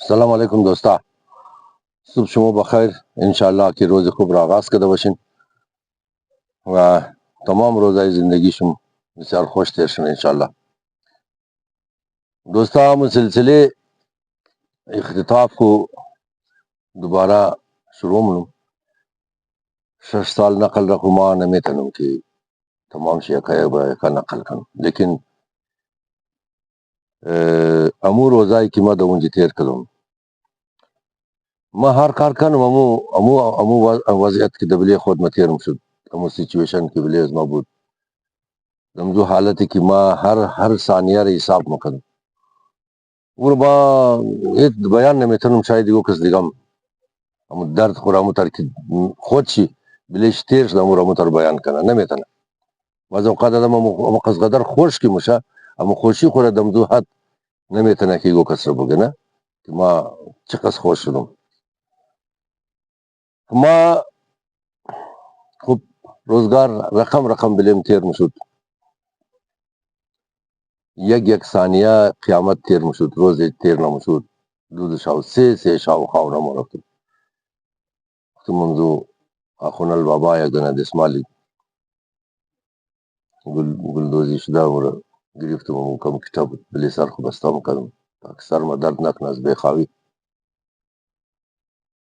السلام علیکم دوستا، صبح شما بخیر. انشاءالله که روز خوب را آغاز کرده باشین و تمام روزهای زندگی شما بسیار خوش تیر شن انشاءالله. دوستا، ہم سلسلے اختطاف کو دوبارہ شروع منو 6 سال نقل رکھو ما نمیتنم کہ تمام شیعہ کا نقل کنم، لیکن امو روزای که ما دونجی تیر کدم ما هر کار کنم امو وضعیت که دبلی خود ما تیرم شد، امو سیچویشن که بلی از ما بود، دمزو حالتی که ما هر ثانیه را حساب مکنم اور ما ایت بیان نمیتونم شاید یو کس دیگم امو درد خورامو تر که خود شی بلیش تیر شد امو رامو تر بیان کنه نمیتونه. بعض اوقات آدم امو قصد قدر خوش که مشه امو خوشی خوره دمزو حد نمیتونه که یو کس رو بگه نه که ما چقدر خوش شدم. ما خب روزگار رقم بلیم تیر مشود، یک ثانیه قیامت تیر مشود، روز تیر نمشود، دو شاو سه شاو خواو نمو رفتم. منذ اخونا البابا یک دونه دسمالی گلدوزی شده و گرفتم و کم کتاب بلی سر خو بستم کردم سر ما درد نکنه از بیخواوی.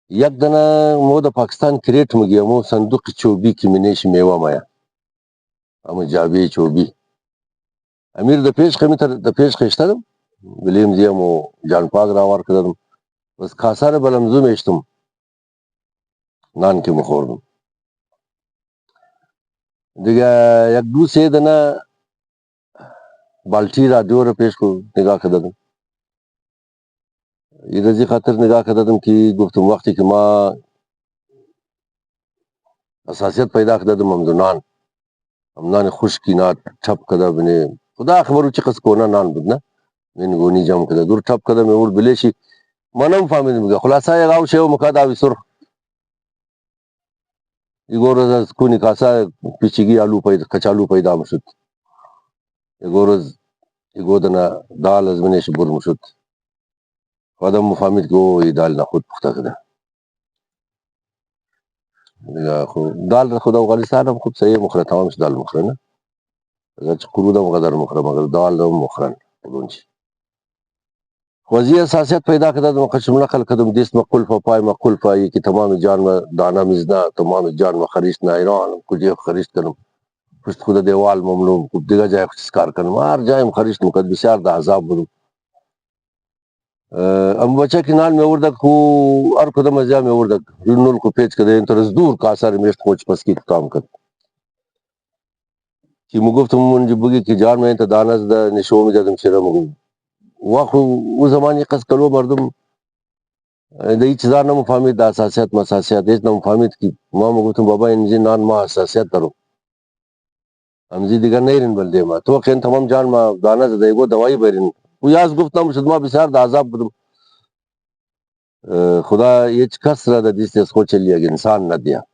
یک دونه مو د پاکستان کریٹ مگی مو صندوق چوبی کی منیش میوه مایا امو جابی چوبی امیر د پیش خمیتر د پیش خشتدم بلیم زیمو جان پاک راوار کردم بس کاسار بلمزو میشتم نان کی مخوردم دیگه یک دو سه دنه بالٹی رادیو رو پیش کو نگاه کردم یہ رضی خاطر نگاه کردم که گفتم وقتی که ما اساسیت پیدا کردم هم نان خشکی نان ٹھپ کده بینه خدا خبرو چی قصد کنه نان بود نه من گونی جمع کده دور ٹھپ کده میور بلیشی منم فهمیدم میگه خلاصا یک آو شیو مکاد آوی سر یگو روز از کونی کاسا پیچگی آلو پیدا کچالو پیدا مشد یگو روز یگو دنا دال از منیش بر مشد خودم مفهمید که او ای دال نخود پخته کده دیگه خود دال خود افغانستان هم خوب صحیح مخره تمامش دال مخره نه اگر چه قرود هم قدر مخره مگر دال هم مخرن اونچی وضعی اساسیت پیدا کردم قشم نقل کردم دیست مقل فا پای مقل فایی که تمام جان و دانا میزنا تمام جان و خریشت نا ایران کجی خریشت کنم پشت خود دیوال مملوم کب دیگه جای خسکار کنم هر جایم خریشت مکد بسیار دا عذاب بودم. ام بچه که نان میوردک خو هر کدام از جا میوردک نول کو پیچ کده این طرز دور کاسر میشت خوچ پسکی کام کد که مگفتم منجی بگی که جان میں انت دانز دا نشومی دادم شیره مگو وقت او زمانی قصد کلو مردم د هیچ ځان نه مفهمید د اساسیت مساسیت هیچ نه مفهمید که ما گفتم بابا اینجی نان ما اساسیت دارم امزی دیگر نیرین بلده ما تو خیلی تمام جان ما دانه زده ایگو دوائی برین و یاز گفتم شد ما بسیار دا عذاب بدم خدا هیچ کس را دا دیستی از خود چلی اگه انسان ندیا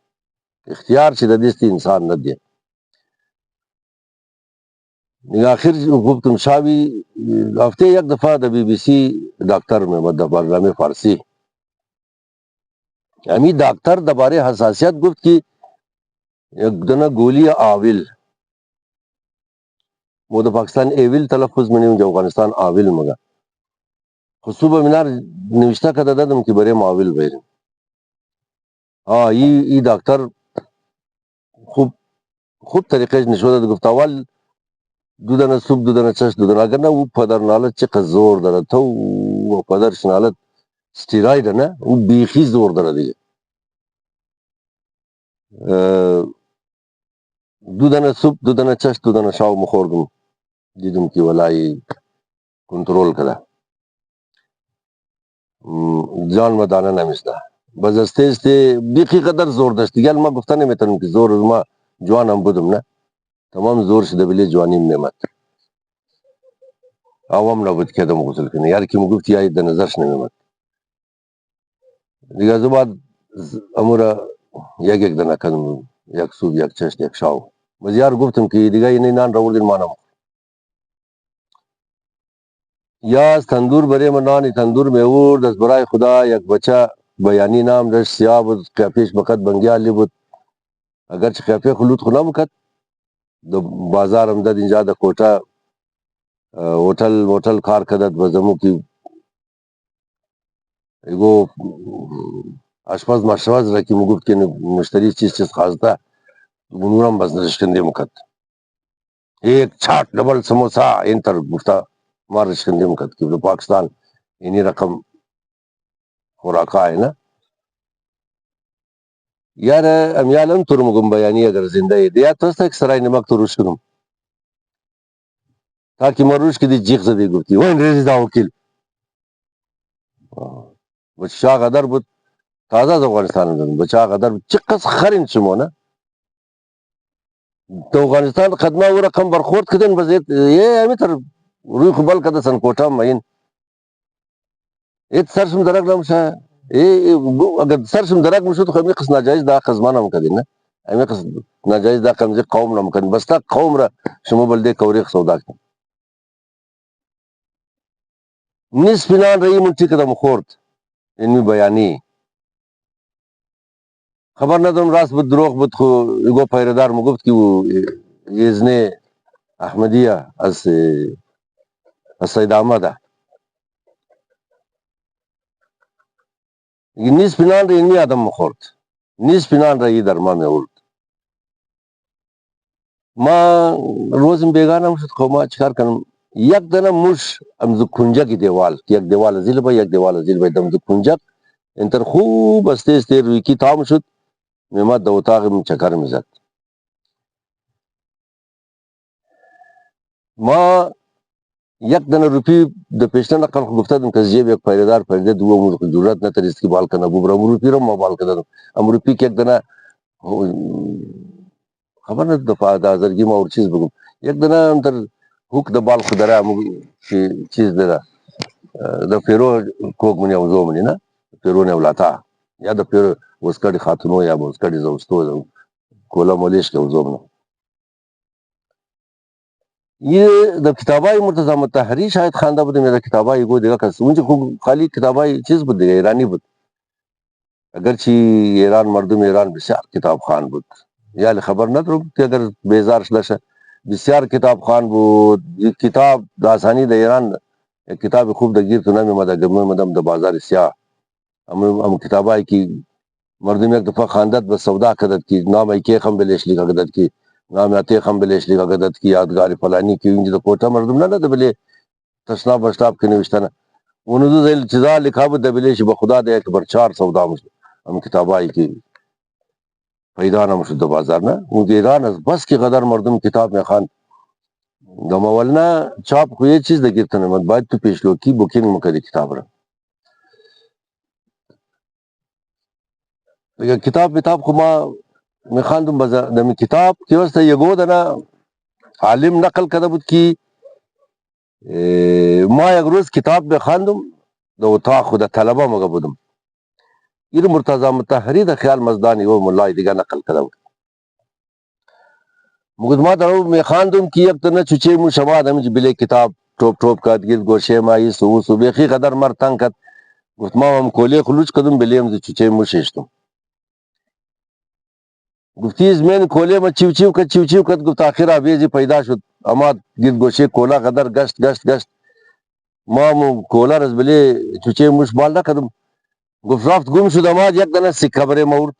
اختیار چی دا دیستی انسان ندیا نگه آخر گفتم شاوی هفته یک دفعه دا بی بی سی دکتر میں مدد برنامه فارسی امی دکتر دباره حساسیت گفت کی یک دنه گولی آویل وہ دا پاکستان ایویل تلفظ میں نہیں جو افغانستان آویل مگا خصوبہ منار نوشتہ کا دادم کی برے معاویل بیرن ہاں ای دکتر خوب طریقے سے نشودت گفت اول دودن سوپ دودن چش دودن اگر نا او پدر نالت چقدر زور داره تو و پدرش نالت ستیراید نه او بیخی زور داره دیگه دودن سوپ دودن چش دودن شاو مخوردم دیدم که ولای کنترول کده جان و دانه نمیسته باز استیز تی بیخی قدر زور داشت دیگه ما گفتن نمیتونم که زور ما جوانم بودم نه تمام زور شده بلی جوانیم نمت عوام نبود که دم غسل کنه یار کی مگفت یا د نظرش نمیمد دیگه زباد امورا یک دنه کدم یک سوب یک چشت یک شاو بز یار گفتم که دیگه اینی نان راوردین مانم یا تندور برے منانی تندور میں اور دس برائے خدا یک بچہ بیانی نام رش سیاب کیفیش بکت بنگیا لی بود اگرچہ کیفے خلوط خلا بکت دو بازار امداد انجا دا کوٹا ہوٹل کار کدت بزمو کی ایگو اشپز مشروز رکی مگفت که مشتری چیز خواستا بنورم بس رشکندے مکت ایک چھاٹ ڈبل سموسا ان تر گفتا مار رشکندے مکت کہ پاکستان انہی رقم خوراکا ہے نا یار امیالم ترمگم بیانی اگر زندہ ہے دیا تو ایک سرائے نمک تو روش کنم تاکہ مروش کی دی جیغ زدی گفتی وین ریزی دا وکیل بچا قدر بود تازه از افغانستان دادم بچا قدر چقدر خرین شمونه تو افغانستان خدمه و رقم برخورد کردن بزید یه همیتر روی خبال کده سن کوٹا مین ایت سرشم درک نمشه اگر سرشم درک مشو تو خمی قص ناجایز دا قزمان هم کدین نه امی قص ناجایز دا قمزی قوم نم کدین بستا قوم را شما بلده کوریخ سودا کن نیس پینان رئی منتی کدم خورد اینمی بیانی خبر ندارم راست بود دروغ بود خو ایگو پیردار مگفت که یزن احمدیه از سید احمده نیز پینان را اینمی آدم مخورد نیز پینان را ای در ما میولد ما روزم بیگانم شد خو ما چکار کنم یک دنه موش امزو کنجکی دیوال یک دیوال زیل با یک دیوال زیل با دمزو کنجک انتر خوب استیز تیر روی کی تام شد میما دو اتاقم چکر میزد ما یک دنه روپی د پیشتن رقم گفته دم که جیب یک پیردار پیرده دو امور ضرورت نتر است که بال کنه ببرم روپی رو ما بال کردم ام روپی که یک دنه خبر نه دفعه د ازرگی ما اور چیز بگم یک دنه انتر حق د بال خدره چیز ده د پیرو کوک منی او زو منی نه پیرو نه ولاتا یا د پیرو وسکړی خاتونو یا وسکړی زوستو کولا مولیش که او زو منی یہ د کتابای مرتضی مطهری شاید خوانده بودم یا د کتابای گو دیگه کس اونجا خوب خالی کتابای چیز بود دیگه ایرانی بود اگرچه ایران مردم ایران بسیار کتاب خوان بود یا خبر ندارم که اگر بیزار شده بسیار کتاب خوان بود کتاب د آسانی د ایران کتاب خوب د گیر تو نمی مدم د بازار سیاه هم کتابای کی مردم یک دفعه خواندت به سودا کدت کی نام ای که خم بلیش لیکا کدت کی نام آتے خم بلیش لیکا کدت کی یادگار فلانی کی انجی دا کوٹا مردم نه ده بلی تشناب بشتاب که نوشتنه اونو دو زیل چیزا لکھا بود ده بلیش با خدا ده یک بر 4 سودا مشد هم کتابایی کی پیدا نمشد ده بازار نه اون ایران از بس کی قدر مردم کتاب میں خواند دا مولنا چاپ خو یہ چیز ده گرتنه مد باید تو پیشلو کی بوکینگ مکدی کتاب را کتاب خو ما میخواندم دمی کتاب که وسته یگو دنا عالم نقل کرده بود که ما یک روز کتاب بخواندم د اتاق خود طلبه مگه بودم این مرتضی مطهری د خیال مزدانی و ملای دیگه نقل کرده بود مگد ما در میخواندم که یک تنه چوچه مو شما دمی بله کتاب ټوپ کد گیر گوشه مایی سو بیخی قدر مر تنگ کد گفت ما هم کولی خلوچ کدم بلیم چوچه مو ششتم گفتی از من کولی ما چیو کد گفت آخر آبیزی پیدا شد اما گیر گوشه کولا قدر گشت ما هم کولا رز بله چوچه موش بال نکدم گفت رفت گم شد اما یک دنه سکه بره مورد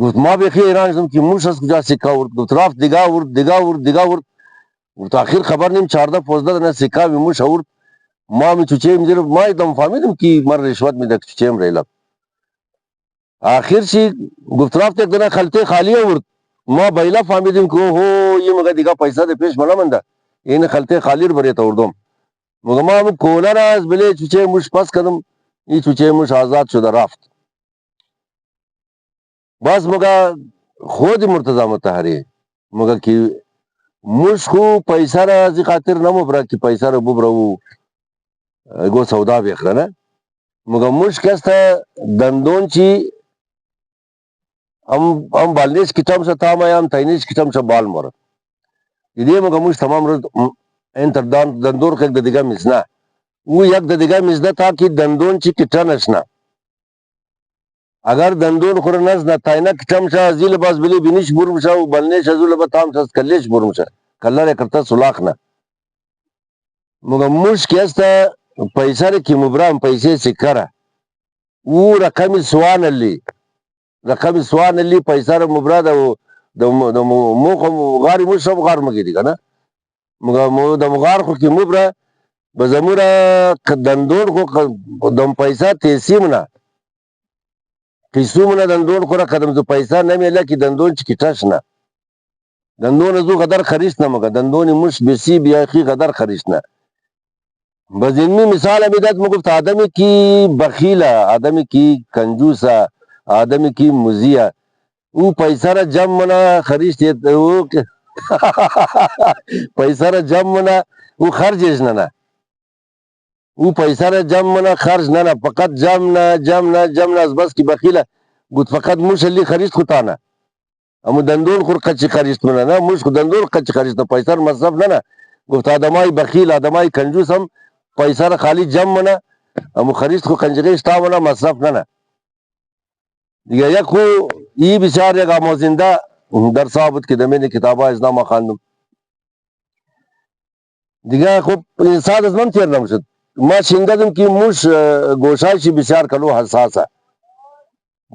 گفت ما بیخی ایران شدم که موش از کجا سکه ورد گفت رفت دیگه ورد گفت آخر خبر نیم 14-15 دنه سکه می موش ورد ما می چوچه می ما ایدم فهمیدم که مر رشوت می دک چوچه می ریلم آخر چی گفت رفت یک دنه خلطه خالی ورد ما بیلا فهمیدم که اوه یہ مگه دیگه پیسه ده پیش ملا منده این خلطه خالی رو بریتا وردم مگه ما هم کولا را از بله چوچه موش پس کدم این چوچه موش آزاد شده رفت بس مگه خود مرتضی مطهری مگه که موش خو پیسه را از خاطر نمبره که پیسه را ببره گو سودا بخره نه مگه موش کسته دندون چی هم بالنیش کتام شا تام آیام تینیش کتام شا بال مورد ایده مگه موش تمام روز Enter dandor kek dediga misna. او یک dediga misda ta ki dandon chi kitanashna. Agar dandon khuranasna tayna kitamsha zil bas bili binish burumsha u balnesh azul batamsha kallesh burumsha. Kallare karta sulakna. Muga mush kesta paisare ki mubram paise sikara. او رقم سوان اللي پیساره مبرا د موخ غاری مو سب غار مګی دی کنه مو د مغار خو کی مبرا بزمورا دندور خو دم پیسہ تیسیمنا قسمنا دندون خو را قدم زو پیسہ نه میلا کی دندون چ کیټاشنا دندون زو قدر خریشنا مګه دندون مش بسی بیا کی قدر خریشنا بزنی مثال ابھی دت مگفت آدمی کی بخیلا آدمی کی کنجوسا آدمی کی مزیا او پیسہ را جم منا خریش وہ پیسہ را جم منا وہ خرجش نہ او پیسہ را جم منا خرج نہ فقط جم نہ بس کی بخیلا گت فقط مش لی خریش خطانا ام دندون خور قچ خریش منا نا مش دندون قچ خریش نہ پیسہ مصرف نہ گفت آدمای بخیل آدمای کنجوس ہم پیسہ را خالی جم منا ام خریش کو کنجری استا منا مصرف نہ دیگه یک خو ای بسیار یک آموزنده در ثابت که دمین کتابا از نام خواندم دیگه خب انسان از من تیر نمشد ما شنگدم که موش گوشایشی بسیار کلو حساسه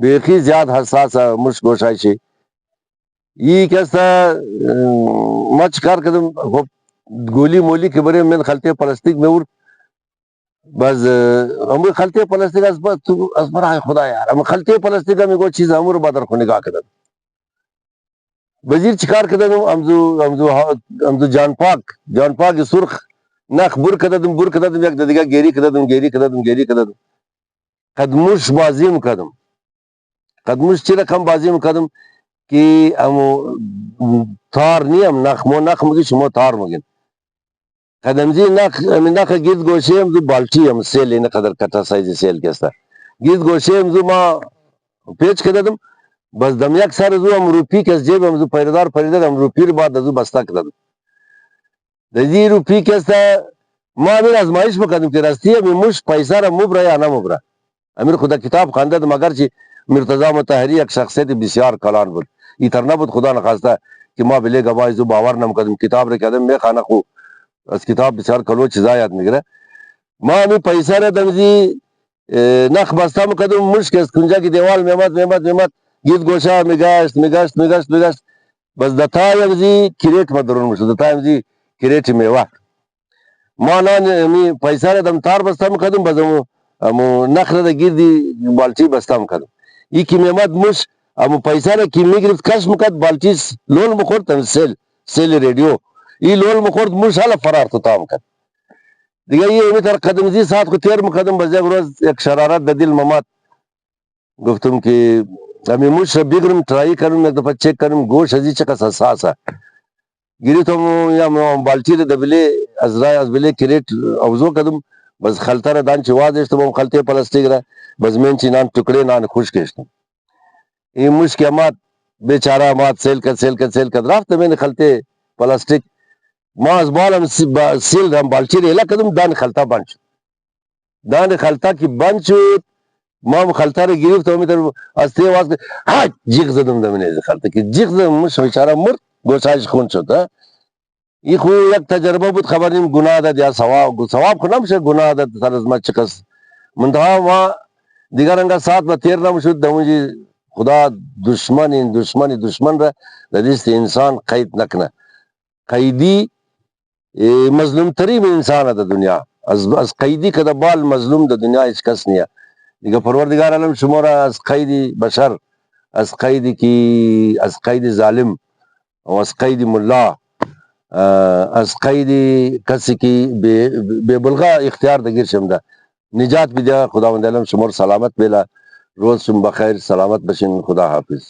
بیخی زیاد حساسه موش گوشایشی ای کستا ما چکار کردم خب گولی مولی که برای من خلطه پلاستیک میور بس امور خلطه پلاستیک از برای خدا یار ام خلطه پلاستیک میگو چیز امور بدر خو نگاه کردم وزیر چکار کردم امزو جان پاک سرخ نخ بر کردم یک دیگه گیری کردم قدموش بازی کردم قدموش چی رقم بازی کردم که امو تار نیم نخ مگی شما تار مگین قدمزی نخ گیز گوشه امزو بالتی هم سیل اینه قدر کتا سایز سیل کستا گیز گوشه امزو ما پیچ کردم بس دم یک سر زو هم روپی کس جیب هم زو پیردار هم روپی رو بعد زو بستا کردم دزی روپی کستا ما امیر ازمایش بکردم که راستی همی مش پیسہ را مبرا یا نمبرا امیر خدا کتاب خانده مگر چی مرتضی مطهری یک شخصیت بسیار کلان بود ایتر نبود خدا نخواسته که ما بلی گواهی زو باور نمکردم کتاب را کردم می خانه خو از کتاب بسیار کلو چیزا یاد میگره ما همی پیسہ را دمزی نخ بستا مکردم مش کس کنجا کی دیوال میمد گیت گوشا میگشت بس دتا یمزی کریٹ مدرون مشد دتا یمزی کریٹ میوه ما نان پیسہ را دم تار بستا مکردم بس امو نخ را گیردی بالچی بستا مکردم ای کی میمد مش امو پیسہ را کی میگرفت کش مکد بالچی لول مخورد سیل ریڈیو ای لول مخورد مش حالا فرار تو تام کرد دیگه یہ امی تر قدمزی ساعت کو تیر مکردم بس یک روز یک شرارت در دل ممات گفتم که امی مش را بگرم ترائی کرم یک دفعه چک کرم گوش ازی چکس حساسه گیری تو یا بالچی را دبلی از بلی کریٹ اوزو کردم بس خلطه را دان چی وازشتم خلطه پلاستیک را بس من چی نان ٹکڑے نان خوش کشتم این مش که امات بیچاره امات سیل کد رفت من خلطه پلاستیک ما از بالم سیل رم بالچی را الا کردم دان خلطه بند شد دان خلطه کی بند شد ما خلطه را گرفت و از تی واز ها جیغ زدم دمینه خلطه کی جیغ زدم مش بیچاره مرد گوشایش خون شد این خو یک تجربه بود خبر نیم گناه داد یا ثواب خو نمیشه گناه داد سر از ما چکس منتها ما دیگر انگا ساعت با تیر نمشد دمونجی خدا دشمن را دلیست انسان قید نکنه قیدی مظلوم ترین انسان ده دنیا از قیدی که ده بال مظلوم ده دنیا هیچ کس نیه دیگه پروردگار عالم شما را از قید بشر از قید ظالم و از قید ملا از قید کسی که به بلغا اختیار دگیر شمده نجات بیده خداوند عالم شما رو سلامت بیله روز شما بخیر سلامت بشین خدا حافظ